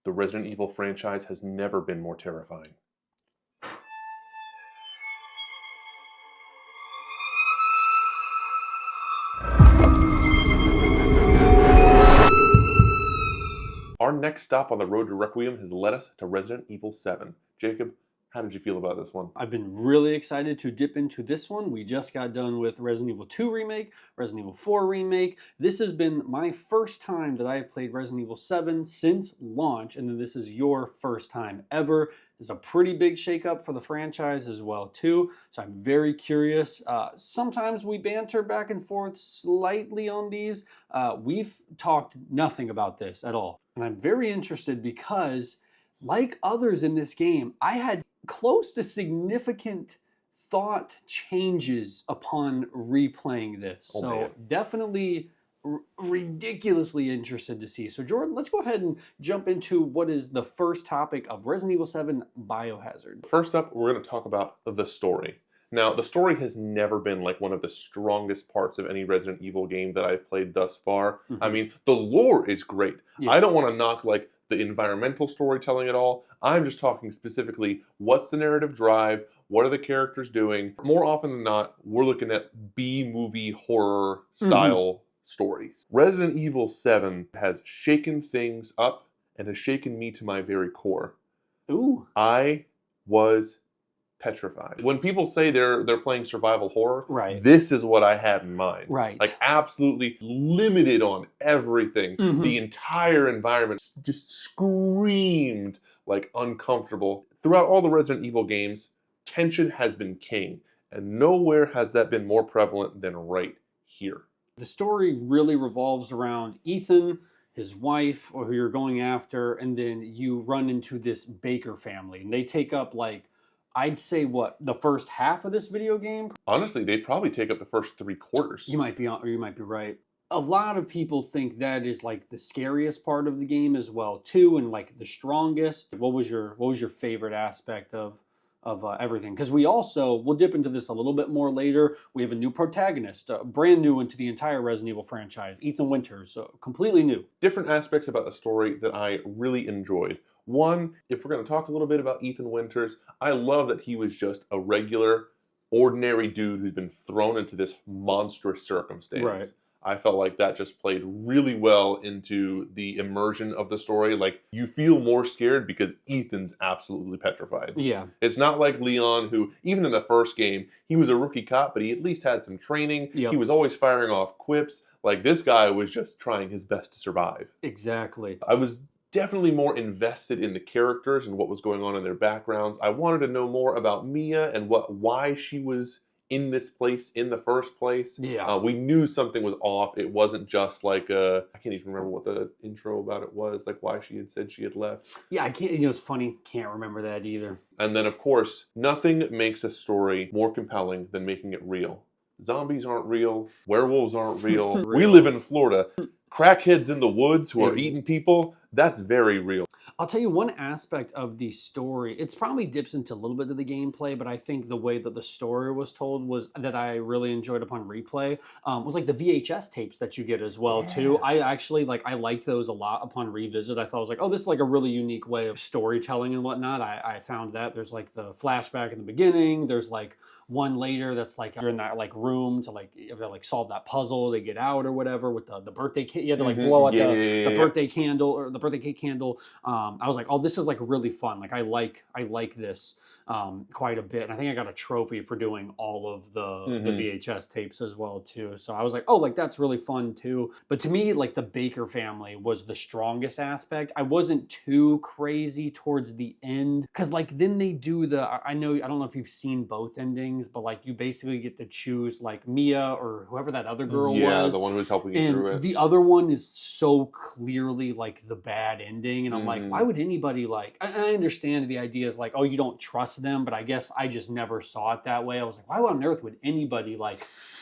The Resident Evil franchise has never been more terrifying. Our next stop on the road to Requiem has led us to Resident Evil 7. Jacob, how did you feel about this one? I've been really excited to dip into this one. We just got done with Resident Evil 2 Remake, Resident Evil 4 Remake. This has been my first time that I have played Resident Evil 7 since launch, and then this is your first time ever. It's a pretty big shakeup for the franchise as well too, so I'm very curious. Sometimes we banter back and forth slightly on these. We've talked nothing about this at all, and I'm very interested because, like others in this game, I had close to significant thought changes upon replaying this. Oh, so man. Definitely ridiculously interested to see. So Jordan, let's go ahead and jump into what is the first topic of Resident Evil 7 Biohazard. First up, we're going to talk about the story. Now, the story has never been like one of the strongest parts of any Resident Evil game that I've played thus far. Mhm. I mean, the lore is great. Yeah. I don't want to knock like the environmental storytelling at all. I'm just talking specifically, what's the narrative drive? What are the characters doing? More often than not, we're looking at B-movie horror style stories. Resident Evil 7 has shaken things up and has shaken me to my very core. Ooh. I was petrified. When people say they're playing survival horror, Right. this is what I had in mind. Right. Like absolutely limited on everything. Mhm. The entire environment just screamed like uncomfortable. Throughout all the Resident Evil games, tension has been king, and nowhere has that been more prevalent than right here. The story really revolves around Ethan, his wife, or who you're going after, and then you run into this Baker family, and they take up like, I'd say the first half of this video game? Honestly, they probably take up the first 3/4. You might be on, or you might be right. A lot of people think that is like the scariest part of the game as well too, and like the strongest. What was your favorite aspect of everything? Because we'll dip into this a little bit more later. We have a new protagonist, brand new into the entire Resident Evil franchise, Ethan Winters, so completely new. Different aspects about the story that I really enjoyed. One, if we're going to talk a little bit about Ethan Winters, I love that he was just a regular, ordinary dude who's been thrown into this monstrous circumstance. Right. I felt like that just played really well into the immersion of the story. Like, you feel more scared because Ethan's absolutely petrified. Yeah. It's not like Leon, who, even in the first game, he was a rookie cop, but he at least had some training. Yep. He was always firing off quips. Like, this guy was just trying his best to survive. Exactly. I was definitely more invested in the characters and what was going on in their backgrounds. I wanted to know more about Mia and why she was in this place in the first place. Yeah. We knew something was off. It wasn't just like I can't even remember what the intro about it was, like why she had said she had left. Yeah, I can't, it's funny, can't remember that either. And then, of course, nothing makes a story more compelling than making it real. Zombies aren't real. Werewolves aren't real. We live in Florida. Crackheads in the woods who are eating people, that's very real. I'll tell you one aspect of the story. It's probably dips into a little bit of the gameplay, but I think the way that the story was told was that I really enjoyed upon replay. Was like the VHS tapes that you get as well too. I actually I liked those a lot upon revisit. I thought I was like, oh, this is like a really unique way of storytelling and whatnot. I found that there's like the flashback in the beginning. There's like one later that's like you're in that like room to solve that puzzle. They get out or whatever with the birthday cake. You had to like blow out the birthday candle or the birthday cake candle. I was like, oh, this is like really fun. Like I like this quite a bit. And I think I got a trophy for doing all of the VHS tapes as well too. So I was like, oh, like that's really fun too. But to me, like the Baker family was the strongest aspect. I wasn't too crazy towards the end because like then they do I don't know if you've seen both endings, but like you basically get to choose like Mia or whoever that other girl was. Yeah, the one who was helping you through it. The other one is so clearly like the bad ending. And I'm like, why would anybody I understand the idea is like, oh, you don't trust them, but I guess I just never saw it that way. I was like, why on earth would anybody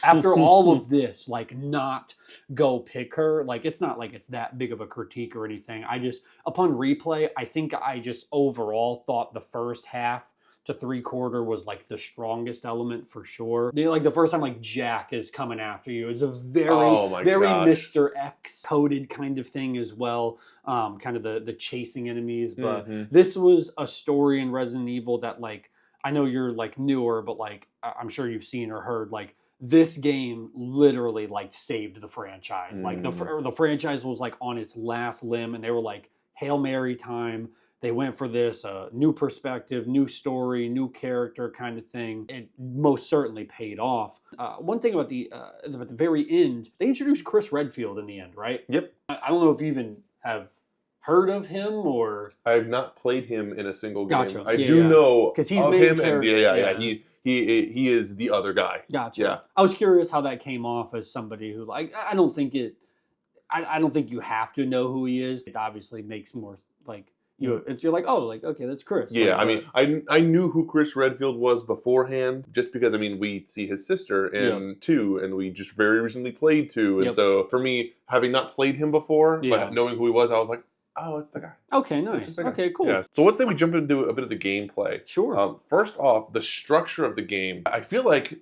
after all of this, not go pick her? Like, it's not like it's that big of a critique or anything. I just, upon replay, I think I just overall thought the first half to 3/4 was like the strongest element for sure. Like the first time like Jack is coming after you, it's a Oh my very gosh. Mr. X coded kind of thing as well. Kind of the chasing enemies, but Hmm. this was a story in Resident Evil that like I know you're like newer, but like I'm sure you've seen or heard like this game literally like saved the franchise. Like the franchise was like on its last limb, and they were like Hail Mary time. They went for this new perspective, new story, new character kind of thing. It most certainly paid off. One thing about the very end, they introduced Chris Redfield in the end, right? Yep. I don't know if you even have heard of him or. I have not played him in a single game. Gotcha. I Yeah, do yeah. know 'Cause he's of main him, and character. yeah, Yeah. he is the other guy. Gotcha. Yeah. I was curious how that came off as somebody who like I don't think it. I don't think you have to know who he is. It obviously makes more like you're like, oh, like okay, that's Chris. Yeah, Like, I mean, I knew who Chris Redfield was beforehand, just because I mean we see his sister in 2, and we just very recently played 2, and so for me, having not played him before, but knowing who he was, I was like, oh, it's the guy. Okay, nice. Okay, cool. Yeah. So let's say we jump into a bit of the gameplay. Sure. First off, the structure of the game. I feel like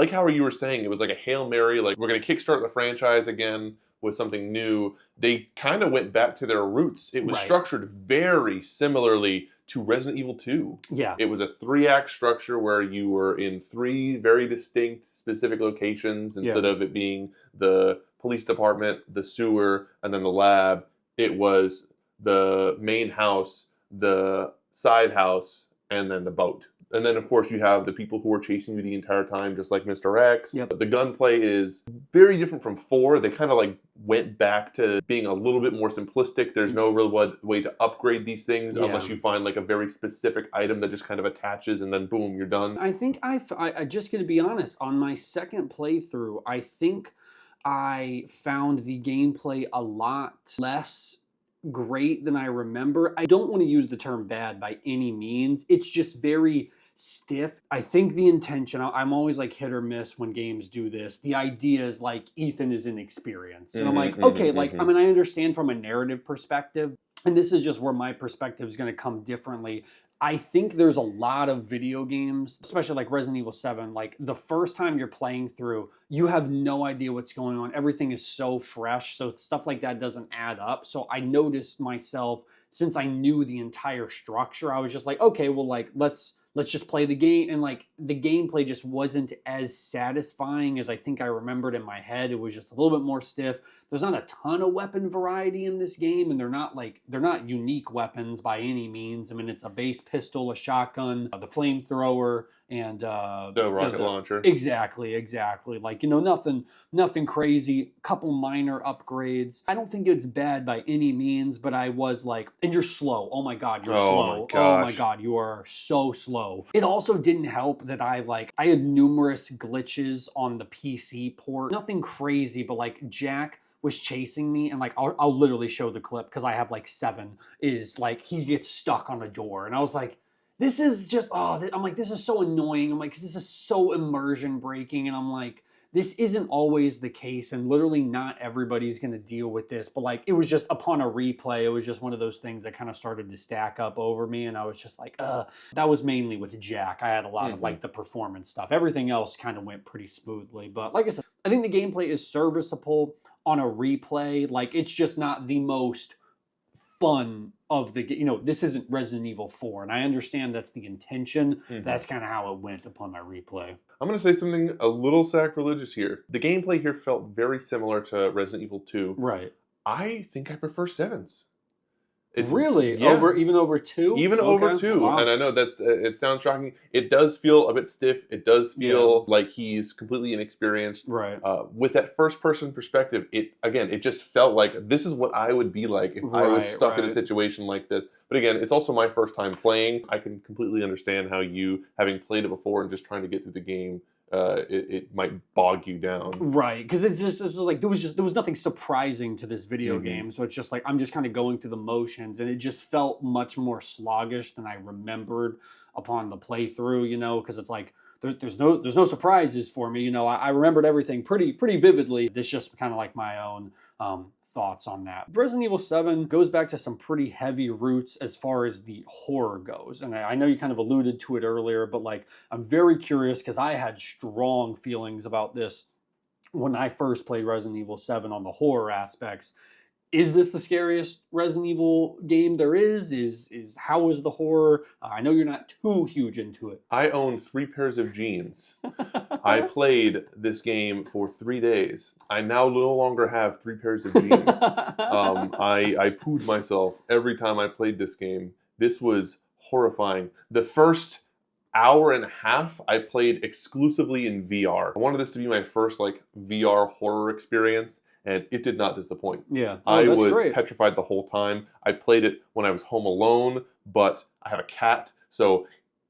how you were saying, it was like a Hail Mary, like we're going to kickstart the franchise again with something new. They kind of went back to their roots. It was structured very similarly to Resident Evil 2. Yeah. It was a 3-act structure where you were in 3 very distinct, specific locations instead of it being the police department, the sewer, and then the lab. It was the main house, the side house, and then the boat. And then, of course, you have the people who are chasing you the entire time, just like Mr. X. Yep. The gunplay is very different from 4. They kind of like went back to being a little bit more simplistic. There's no real way to upgrade these things unless you find like a very specific item that just kind of attaches, and then boom, you're done. I think I just gonna be honest, on my second playthrough, I think I found the gameplay a lot less great than I remember. I don't want to use the term bad by any means. It's just very stiff. I think the intention, I'm always like hit or miss when games do this. The idea is like Ethan is inexperienced. And I'm like, okay, like, I mean, I understand from a narrative perspective, and this is just where my perspective is going to come differently. I think there's a lot of video games, especially like Resident Evil 7, like the first time you're playing through, you have no idea what's going on. Everything is so fresh, so stuff like that doesn't add up. So I noticed myself, since I knew the entire structure, I was just like, okay, well, like, let's just play the game. And like the gameplay just wasn't as satisfying as I think I remembered in my head. It was just a little bit more stiff. There's not a ton of weapon variety in this game, and they're not unique weapons by any means. I mean, it's a base pistol, a shotgun, the flamethrower, and the rocket launcher. Exactly. Like, you know, nothing crazy. Couple minor upgrades. I don't think it's bad by any means, but I was like, and you're slow. Oh my god, you're slow. Oh my god, you are so slow. It also didn't help that I had numerous glitches on the PC port. Nothing crazy, but like Jack was chasing me, and like I'll literally show the clip because I have like 7. Is like he gets stuck on a door, and I was like, this is just I'm like, this is so annoying. I'm like, because this is so immersion breaking, and I'm like, this isn't always the case, and literally not everybody's gonna deal with this. But like, it was just upon a replay, it was just one of those things that kind of started to stack up over me, and I was just like, that was mainly with Jack. I had a lot of like the performance stuff. Everything else kind of went pretty smoothly. But like I said, I think the gameplay is serviceable on a replay. Like, it's just not the most fun of the game. You know, this isn't Resident Evil 4, and I understand that's the intention. That's kind of how it went upon my replay. I'm going to say something a little sacrilegious here. The gameplay here felt very similar to Resident Evil 2. Right. I think I prefer 7's. Really? Yeah. Even over 2? Even over 2. Wow. And I know that's it sounds shocking. It does feel a bit stiff. It does feel like he's completely inexperienced. Right. With that first person perspective, it just felt like this is what I would be like if I was stuck in a situation like this. But again, it's also my first time playing. I can completely understand how you, having played it before and just trying to get through the game, it might bog you down. Right, because it's just like there was nothing surprising to this video game, so it's just like I'm just kind of going through the motions, and it just felt much more sluggish than I remembered upon the playthrough. You know, because it's like there's no surprises for me. You know, I remembered everything pretty vividly. This just kind of like my own thoughts on that. Resident Evil 7 goes back to some pretty heavy roots as far as the horror goes. And I know you kind of alluded to it earlier, but like, I'm very curious because I had strong feelings about this when I first played Resident Evil 7 on the horror aspects. Is this the scariest Resident Evil game there is? How is the horror? I know you're not too huge into it. I own 3 pairs of jeans. I played this game for 3 days. I now no longer have 3 pairs of jeans. I pooed myself every time I played this game. This was horrifying. The first hour and a half I played exclusively in VR. I wanted this to be my first like VR horror experience, and it did not disappoint. Yeah. I was great. petrified the whole time. I played it when I was home alone, but I have a cat, so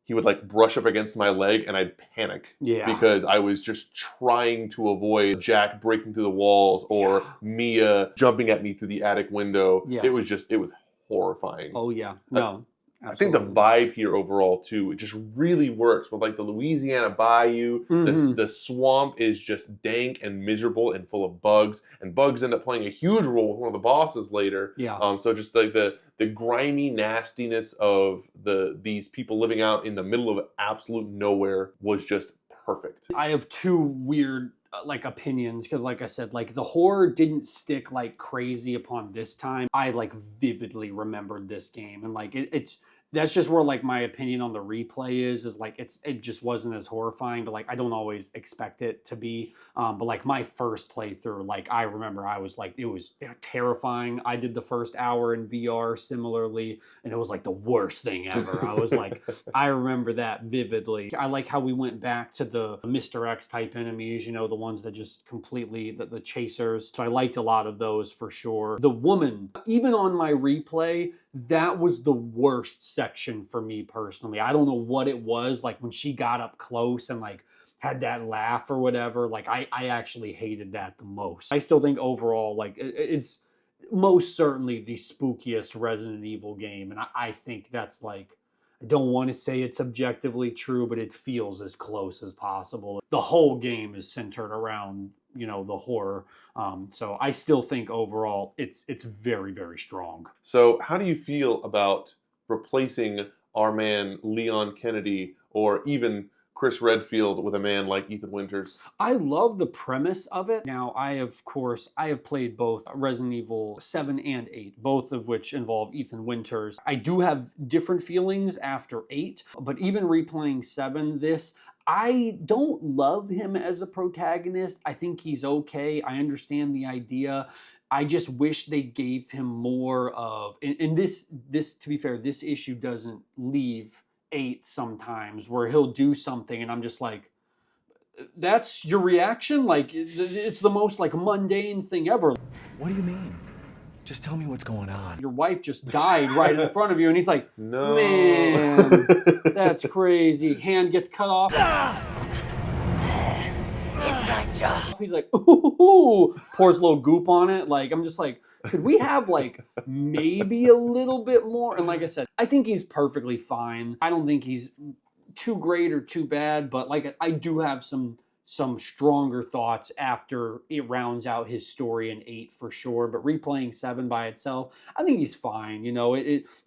he would like brush up against my leg and I'd panic. Yeah. Because I was just trying to avoid Jack breaking through the walls or Mia jumping at me through the attic window. Yeah. It was horrifying. Oh yeah. No. I think the vibe here overall too, it just really works with like the Louisiana Bayou. The swamp is just dank and miserable and full of bugs, and bugs end up playing a huge role with one of the bosses later. Yeah. So just like the grimy nastiness of these people living out in the middle of absolute nowhere was just perfect. I have 2 weird like opinions because like I said, like the horror didn't stick like crazy upon this time. I like vividly remembered this game, and like it's that's just where like my opinion on the replay is like it just wasn't as horrifying, but like I don't always expect it to be. But like my first playthrough, like I remember I was like, it was terrifying. I did the first hour in VR similarly, and it was like the worst thing ever. I was like, I remember that vividly. I like how we went back to the Mr. X type enemies, you know, the ones that just completely, the chasers. So I liked a lot of those for sure. The woman, even on my replay, that was the worst section for me personally. I don't know what it was, like when she got up close and like had that laugh or whatever, like I actually hated that the most. I still think overall, like it's most certainly the spookiest Resident Evil game, and I think that's like, I don't want to say it's objectively true, but it feels as close as possible. The whole game is centered around, you know, the horror. So I still think overall it's very, very strong. So how do you feel about replacing our man Leon Kennedy or even Chris Redfield with a man like Ethan Winters? I love the premise of it. Now, I have played both Resident Evil 7 and 8, both of which involve Ethan Winters. I do have different feelings after 8, but even replaying 7, I don't love him as a protagonist. I think he's okay. I understand the idea. I just wish they gave him more of, and this, to be fair, this issue doesn't leave 8 sometimes, where he'll do something and I'm just like, that's your reaction? Like, it's the most like mundane thing ever. What do you mean? Just tell me what's going on. Your wife just died right in front of you, and he's like, No. man, that's crazy. Hand gets cut off. He's like, ooh, pours a little goop on it. Like, I'm just like, could we have like maybe a little bit more? And like I said, I think he's perfectly fine. I don't think he's too great or too bad, but like I do have some stronger thoughts after it rounds out his story in 8 for sure. But replaying 7 by itself, I think he's fine. You know,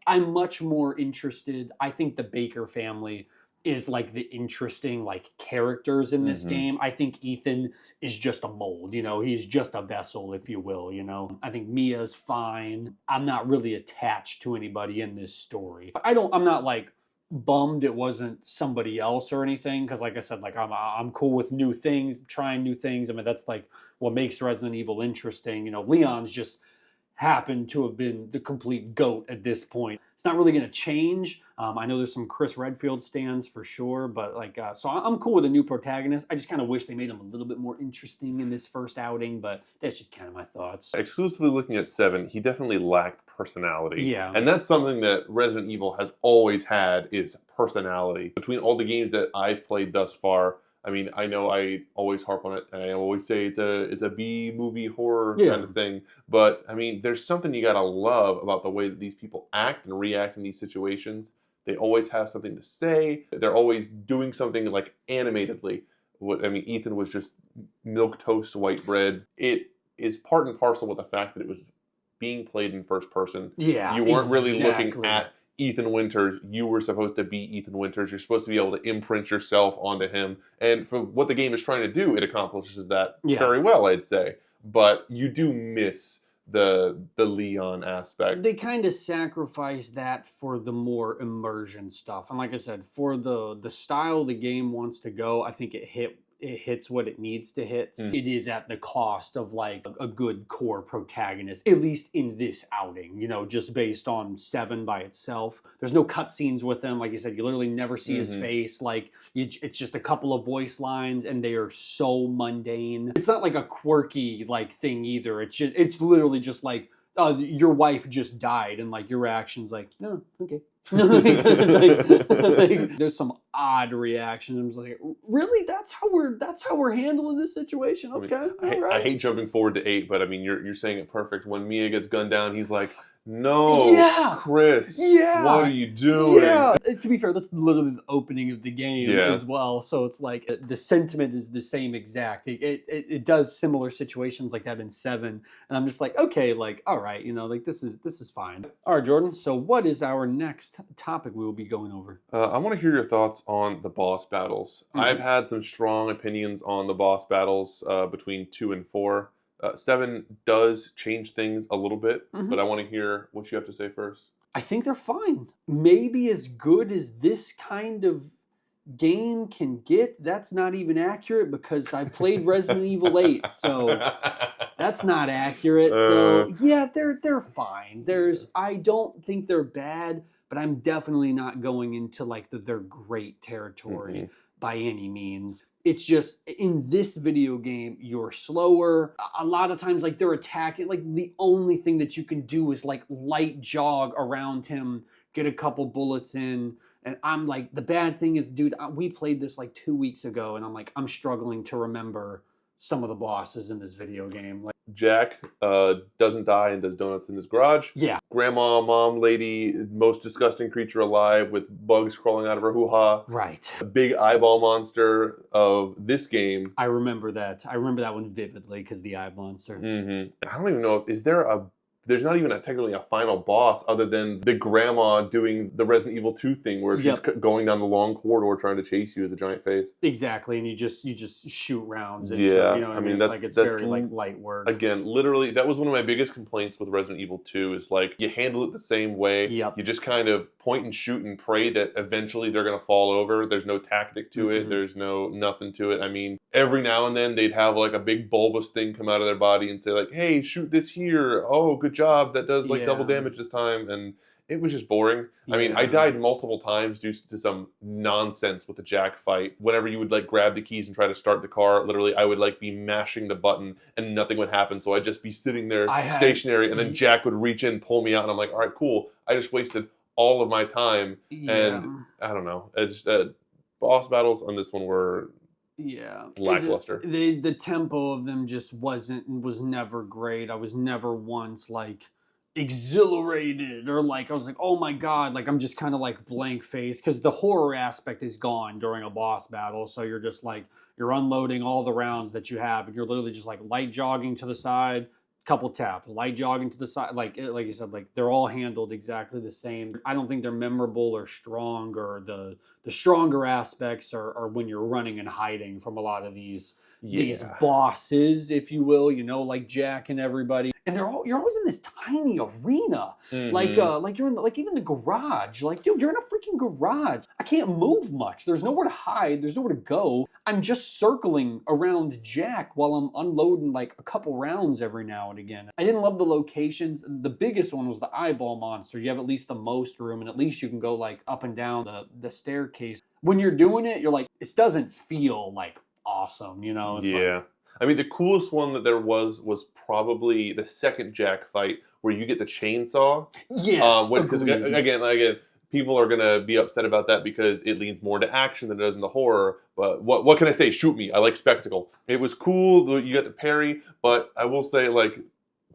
I'm much more interested. I think the Baker family is like the interesting like characters in this game. I think Ethan is just a mold, you know, he's just a vessel, if you will, you know. I think Mia's fine. I'm not really attached to anybody in this story. I'm not like bummed it wasn't somebody else or anything, because like I said, like I'm cool with new things, trying new things. I mean, that's like what makes Resident Evil interesting. You know, Leon's just happened to have been the complete GOAT at this point. It's not really going to change. I know there's some Chris Redfield stands for sure, but like, so I'm cool with a new protagonist. I just kind of wish they made him a little bit more interesting in this first outing, but that's just kind of my thoughts. Exclusively looking at 7, he definitely lacked personality. Yeah. And that's something that Resident Evil has always had, is personality. Between all the games that I've played thus far, I mean, I know I always harp on it, and I always say it's a B movie horror kind of thing. But I mean, there's something you gotta love about the way that these people act and react in these situations. They always have something to say. They're always doing something like animatedly. I mean, Ethan was just milk toast white bread. It is part and parcel with the fact that it was being played in first person. Yeah, You weren't really looking exactly. at Ethan Winters. You were supposed to be Ethan Winters. You're supposed to be able to imprint yourself onto him. And for what the game is trying to do, it accomplishes that very well, I'd say. But you do miss the Leon aspect. They kind of sacrifice that for the more immersion stuff. And like I said, for the style the game wants to go, I think it hits what it needs to hit. It is at the cost of like a good core protagonist, at least in this outing, you know, just based on 7 by itself. There's no cutscenes with him. Like you said, you literally never see his face. Like it's just a couple of voice lines and they are so mundane. It's not like a quirky like thing either. It's literally just like, your wife just died, and like your reaction's like, no, okay. There's some odd reactions. I'm just like, really? That's how we're handling this situation. Okay, all right. I hate jumping forward to 8, but I mean, you're saying it perfect. When Mia gets gunned down, he's like, no, Chris, what are you doing? Yeah, to be fair, that's literally the opening of the game as well. So it's like the sentiment is the same exact. It does similar situations like that in 7, and I'm just like, okay, like, all right, you know, like this is fine. All right, Jordan. So what is our next topic we will be going over? I want to hear your thoughts on the boss battles. I've had some strong opinions on the boss battles between 2 and 4. 7 does change things a little bit, but I want to hear what you have to say first. I think they're fine. Maybe as good as this kind of game can get. That's not even accurate because I played Resident Evil 8, so that's not accurate. So yeah, they're fine. I don't think they're bad, but I'm definitely not going into like they're great territory by any means. It's just, in this video game, you're slower. A lot of times, like, they're attacking. Like, the only thing that you can do is, like, light jog around him, get a couple bullets in. And I'm like, the bad thing is, dude, we played this, like, 2 weeks ago. And I'm like, I'm struggling to remember some of the bosses in this video game. Like, Jack doesn't die and does donuts in his garage. Yeah. Grandma, mom, lady, most disgusting creature alive with bugs crawling out of her hoo-ha. Right. The big eyeball monster of this game. I remember that. I remember that one vividly because the eye monster. I don't even know, there's not even technically a final boss other than the grandma doing the Resident Evil 2 thing where she's going down the long corridor trying to chase you as a giant face. Exactly, and you just shoot rounds into, you know what I mean? It's very like light work. Again, literally, that was one of my biggest complaints with Resident Evil 2 is like, you handle it the same way. You just kind of point and shoot and pray that eventually they're going to fall over. There's no tactic to it. There's nothing to it. I mean, every now and then they'd have like a big bulbous thing come out of their body and say like, hey, shoot this here. Oh, good job. That does like double damage this time. And it was just boring. I mean, I died multiple times due to some nonsense with the Jack fight. Whenever you would like grab the keys and try to start the car, literally I would like be mashing the button and nothing would happen. So I'd just be sitting there stationary and then Jack would reach in, pull me out, and I'm like, all right, cool. I just wasted all of my time. And I don't know. It's boss battles on this one were lackluster. The tempo of them just was never great. I was never once like exhilarated or like I was like, oh my god, like I'm just kind of like blank faced because the horror aspect is gone during a boss battle. So you're just like you're unloading all the rounds that you have and you're literally just like light jogging to the side, couple taps, light jogging to the side, like you said, like they're all handled exactly the same. I don't think they're memorable or strong, or the stronger aspects are when you're running and hiding from a lot of these bosses, if you will, you know, like Jack and everybody. And you're always in this tiny arena, like you're in even the garage. Like, dude, you're in a freaking garage. I can't move much. There's nowhere to hide. There's nowhere to go. I'm just circling around Jack while I'm unloading like a couple rounds every now and again. I didn't love the locations. The biggest one was the eyeball monster. You have at least the most room, and at least you can go like up and down the staircase. When you're doing it, you're like, this doesn't feel like awesome, you know? It's like, I mean, the coolest one that there was probably the second Jack fight where you get the chainsaw. Yes, because again, people are gonna be upset about that because it leans more to action than it does in the horror. But what can I say? Shoot me! I like spectacle. It was cool. You got the parry, but I will say like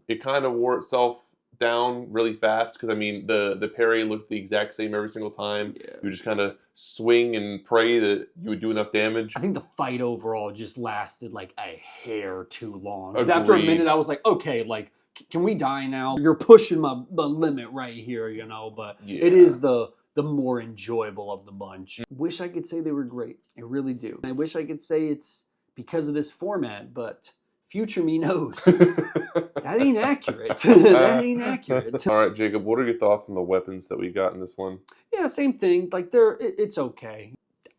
it kind of wore itself down really fast because I mean the parry looked the exact same every single time. Yeah. You would just kind of swing and pray that you would do enough damage. I think the fight overall just lasted like a hair too long. Because after a minute, I was like, okay, like, can we die now? You're pushing my limit right here, you know. But it is the more enjoyable of the bunch. Wish I could say they were great. I really do. I wish I could say it's because of this format, but future me knows. That ain't accurate. That ain't accurate. All right, Jacob, what are your thoughts on the weapons that we got in this one? Yeah, same thing. Like, it's okay.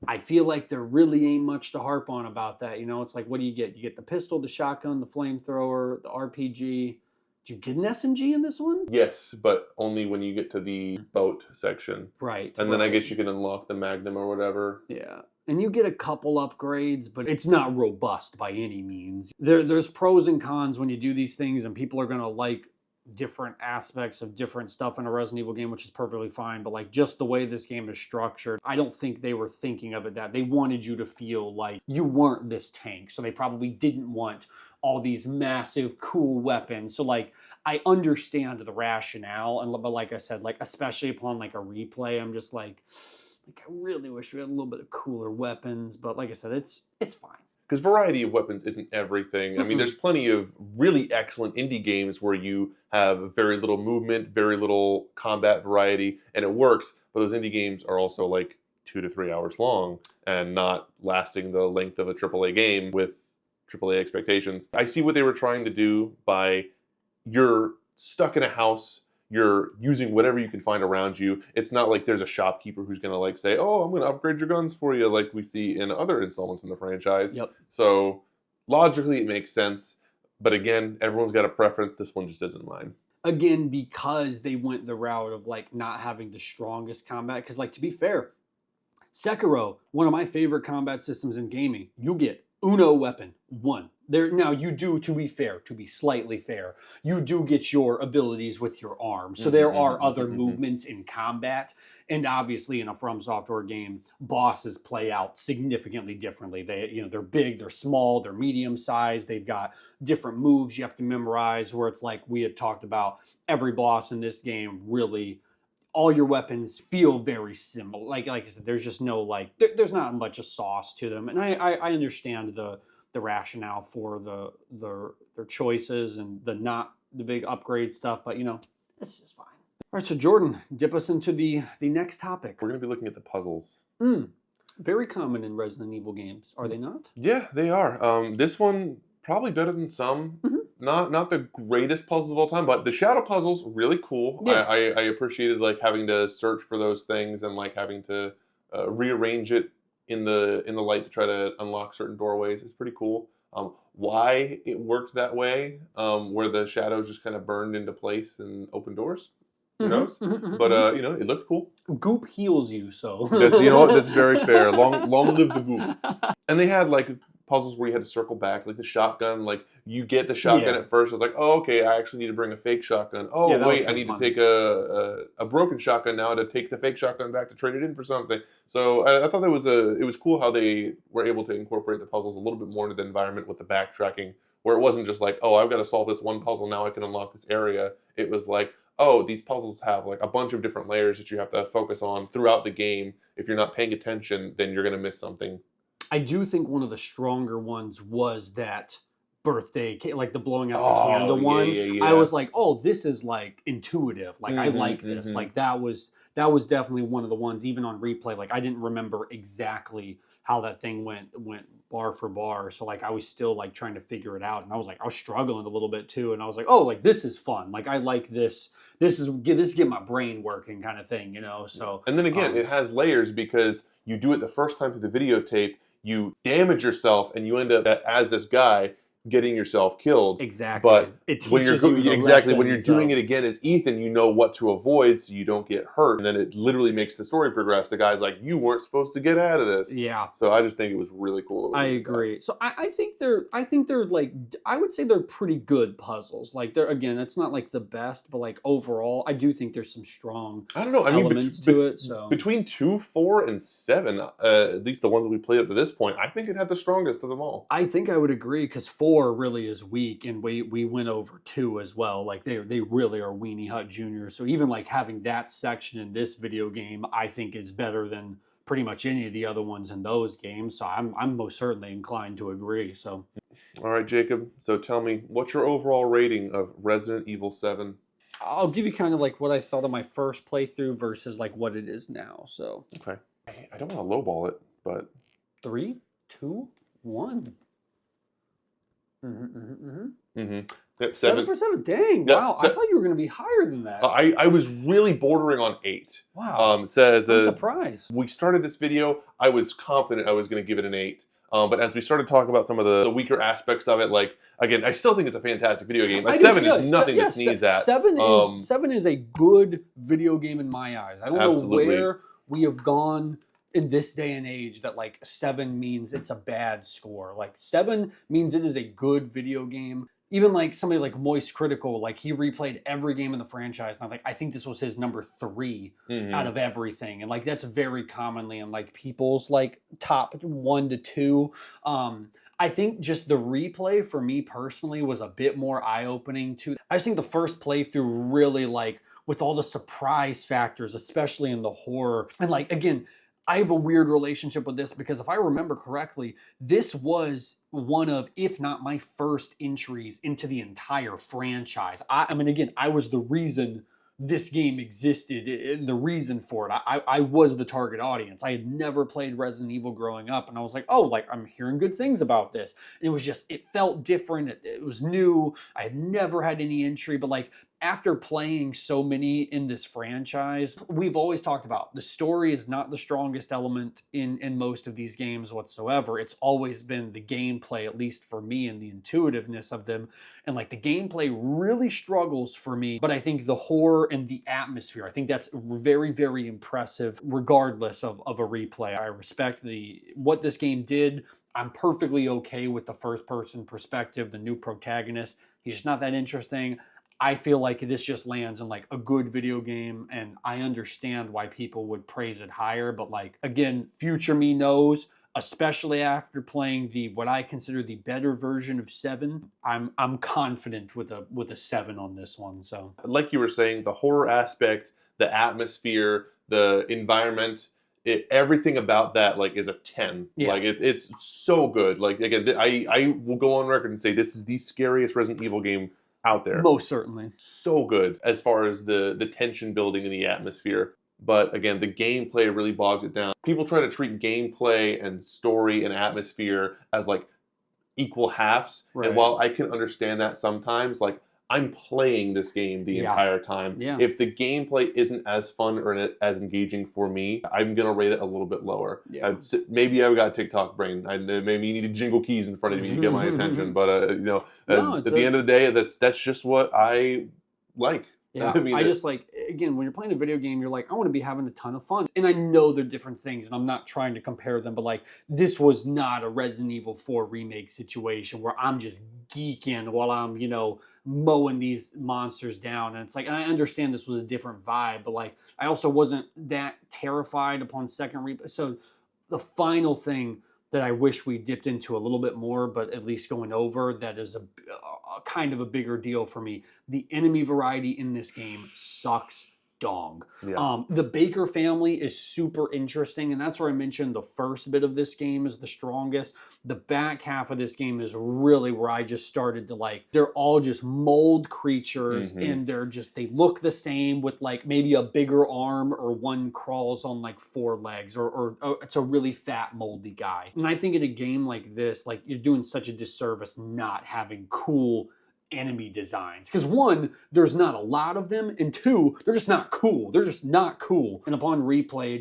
I feel like there really ain't much to harp on about that. You know, it's like, what do you get? You get the pistol, the shotgun, the flamethrower, the RPG. Did you get an SMG in this one? Yes, but only when you get to the boat section. Right. And then I guess you can unlock the Magnum or whatever. Yeah. And you get a couple upgrades, but it's not robust by any means. There's pros and cons when you do these things, and people are going to like different aspects of different stuff in a Resident Evil game, which is perfectly fine. But like just the way this game is structured, I don't think they were thinking of it that. They wanted you to feel like you weren't this tank. So they probably didn't want all these massive, cool weapons. So like, I understand the rationale, but like I said, like especially upon like a replay, I'm just like I really wish we had a little bit of cooler weapons. But like I said, it's fine. Because variety of weapons isn't everything. I mean, there's plenty of really excellent indie games where you have very little movement, very little combat variety, and it works. But those indie games are also like 2 to 3 hours long and not lasting the length of a AAA game with AAA expectations. I see what they were trying to do by you're stuck in a house, you're using whatever you can find around you. It's not like there's a shopkeeper who's going to like say, oh, I'm going to upgrade your guns for you like we see in other installments in the franchise. Yep. So logically it makes sense. But again, everyone's got a preference. This one just isn't mine. Again, because they went the route of like not having the strongest combat. Because like, to be fair, Sekiro, one of my favorite combat systems in gaming, you get Uno weapon, one. There now you do, to be fair, to be slightly fair, you do get your abilities with your arms. So there are other movements in combat, and obviously in a From Software game, bosses play out significantly differently. They're big, they're small, they're medium sized. They've got different moves you have to memorize. Where it's like we had talked about, every boss in this game really. All your weapons feel very similar. Like I said, there's just no there's not much of sauce to them, and I understand the rationale for their choices and the big upgrade stuff, but you know, it's just fine. All right, so Jordan, dip us into the next topic. We're going to be looking at the puzzles. Very common in Resident Evil games, are they not? Yeah, they are. This one probably better than some. Not the greatest puzzles of all time, but the shadow puzzles really cool. Yeah. I appreciated like having to search for those things and like having to rearrange it in the light to try to unlock certain doorways. It's pretty cool. Why it worked that way, where the shadows just kind of burned into place and opened doors, who knows? But you know, it looked cool. Goop heals you, so That's that's very fair. Long live the goop. And they had like puzzles where you had to circle back, like the shotgun. Like you get the shotgun at first, it's like, oh, okay, I actually need to bring a fake shotgun. Oh, Yeah, wait, I need to take a broken shotgun now to take the fake shotgun back to trade it in for something. So I thought it was cool how they were able to incorporate the puzzles a little bit more into the environment with the backtracking, where it wasn't just like, oh, I've got to solve this one puzzle, now I can unlock this area. It was like, oh, these puzzles have like a bunch of different layers that you have to focus on throughout the game. If you're not paying attention, then you're going to miss something. I do think one of the stronger ones was that birthday, like the blowing out the candle one. Yeah. I was like, oh, this is like intuitive. Like I like this. Like that was definitely one of the ones. Even on replay, like I didn't remember exactly how that thing went bar for bar. So like I was still like trying to figure it out, and I was struggling a little bit too. And I was like, oh, like this is fun. Like I like this. This is get my brain working kind of thing, you know. So and then again, it has layers because you do it the first time through the videotape. You damage yourself and you end up as this guy getting yourself killed. Exactly. But it teaches when you're you when you're doing it again as Ethan, you know what to avoid so you don't get hurt. And then it literally makes the story progress. The guy's like, you weren't supposed to get out of this. Yeah. So I just think it was really cool. I agree. So I think they're like, I would say they're pretty good puzzles. Like they're, again, it's not like the best, but like overall, I do think there's some strong elements to it. So between 2, 4, and 7, at least the ones that we played up to this point, I think it had the strongest of them all. I think I would agree because 4 4 really is weak, and we went over 2 as well. Like they really are Weenie Hut Jr. So even like having that section in this video game, I think is better than pretty much any of the other ones in those games. So I'm most certainly inclined to agree. So All right, Jacob. So tell me, what's your overall rating of Resident Evil 7? I'll give you kind of like what I thought of my first playthrough versus like what it is now. So Okay. I don't want to lowball it, but 3, 2, 1. Yep, 7 for 7. Dang! Yeah, Wow, I thought you were going to be higher than that. I was really bordering on 8. Wow. Says I'm surprised. we started this video, I was confident I was going to give it an 8. But as we started talking about some of the weaker aspects of it, like, again, I still think it's a fantastic video game. A 7 is nothing to sneeze at. 7 is a good video game in my eyes. I don't know where we have gone in this day and age that like 7 means it's a bad score. Like 7 means it is a good video game. Even like somebody like Moist Critical, like he replayed every game in the franchise, and I think this was his number 3 out of everything, and like that's very commonly in like people's like top 1 to 2. I think just the replay for me personally was a bit more eye-opening too. I just think the first playthrough really like with all the surprise factors, especially in the horror, and like again, I have a weird relationship with this because if I remember correctly, this was one of, if not my first entries into the entire franchise. I mean, again, I was the reason this game existed, the reason for it. I was the target audience. I had never played Resident Evil growing up, and I was like, oh, like I'm hearing good things about this. And it was just, it felt different. It was new. I had never had any entry, but like after playing so many in this franchise, we've always talked about the story is not the strongest element in most of these games whatsoever. It's always been the gameplay, at least for me, and the intuitiveness of them. And like the gameplay really struggles for me, but I think the horror and the atmosphere, I think that's very, very impressive regardless of a replay. I respect what this game did. I'm perfectly okay with the first person perspective, the new protagonist. He's just not that interesting. I feel like this just lands in like a good video game, and I understand why people would praise it higher, but like again, future me knows, especially after playing what I consider the better version of 7, I'm confident with a 7 on this one. So like you were saying, the horror aspect, the atmosphere, the environment, everything about that like is a 10. Yeah. Like it's so good. Like again, I will go on record and say this is the scariest Resident Evil game out there. Most certainly. So good as far as the tension building in the atmosphere. But again, the gameplay really bogs it down. People try to treat gameplay and story and atmosphere as like equal halves. Right. And while I can understand that sometimes, like I'm playing this game the entire time. Yeah. If the gameplay isn't as fun or as engaging for me, I'm going to rate it a little bit lower. Yeah. Maybe I've got a TikTok brain. Maybe you need to jingle keys in front of me to get my attention. But, at the end of the day, that's just what I like. Yeah, I mean, I just like, again, when you're playing a video game, you're like, I want to be having a ton of fun. And I know they're different things, and I'm not trying to compare them, but like, this was not a Resident Evil 4 remake situation where I'm just geeking while I'm, mowing these monsters down. And it's like, and I understand this was a different vibe, but like, I also wasn't that terrified upon second replay. So the final thing that I wish we dipped into a little bit more, but at least going over, that is a kind of a bigger deal for me. The enemy variety in this game sucks dong. Yeah. The Baker family is super interesting, and that's where I mentioned the first bit of this game is the strongest. The back half of this game is really where I just started to like, they're all just mold creatures, and they look the same with like maybe a bigger arm, or one crawls on like 4 legs, or it's a really fat moldy guy. And I think in a game like this, like you're doing such a disservice not having cool enemy designs, because 1, there's not a lot of them, and 2, they're just not cool. They're just not cool. And upon replay,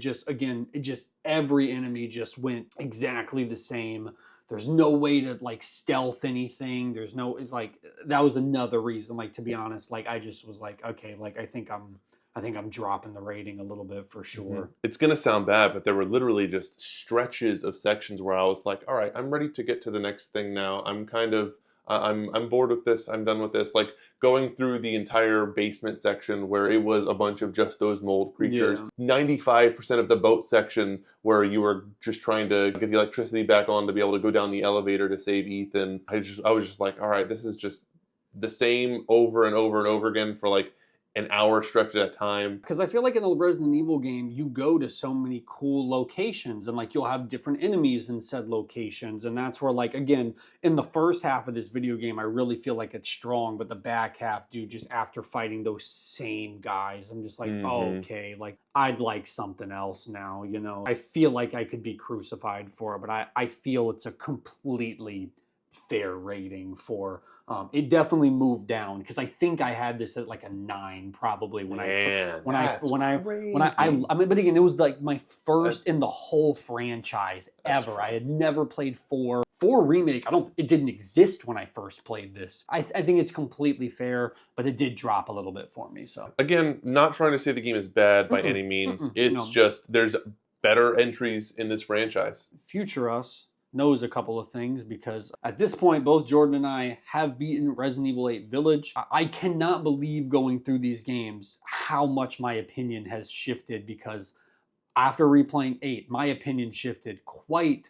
every enemy just went exactly the same. There's no way to like stealth anything. It's like, that was another reason, like, to be honest, like I just was like, okay, like I think I'm dropping the rating a little bit for sure. It's going to sound bad, but there were literally just stretches of sections where I was like, all right, I'm ready to get to the next thing now. I'm bored with this. I'm done with this. Like going through the entire basement section where it was a bunch of just those mold creatures. Yeah. 95% of the boat section where you were just trying to get the electricity back on to be able to go down the elevator to save Ethan. I was just like, all right, this is just the same over and over and over again for like an hour stretch at a time. Because I feel like in a Resident Evil game, you go to so many cool locations and like you'll have different enemies in said locations. And that's where like, again, in the first half of this video game, I really feel like it's strong, but the back half, dude, just after fighting those same guys, I'm just like, oh, okay, like I'd like something else now, you know? I feel like I could be crucified for it, but I feel it's a completely fair rating for it. Definitely moved down because I think I had this at like a 9 probably when I mean, but again, it was like my first in the whole franchise ever. I had never played 4 remake. It didn't exist when I first played this. I think it's completely fair, but it did drop a little bit for me. So again, not trying to say the game is bad by any means. It's just there's better entries in this franchise. Future us knows a couple of things because at this point, both Jordan and I have beaten Resident Evil 8 Village. I cannot believe going through these games how much my opinion has shifted because after replaying 8, my opinion shifted quite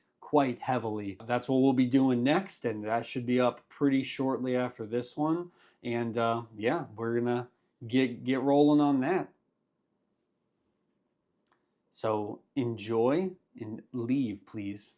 heavily. That's what we'll be doing next, and that should be up pretty shortly after this one. And yeah, we're gonna get rolling on that. So enjoy and leave, please.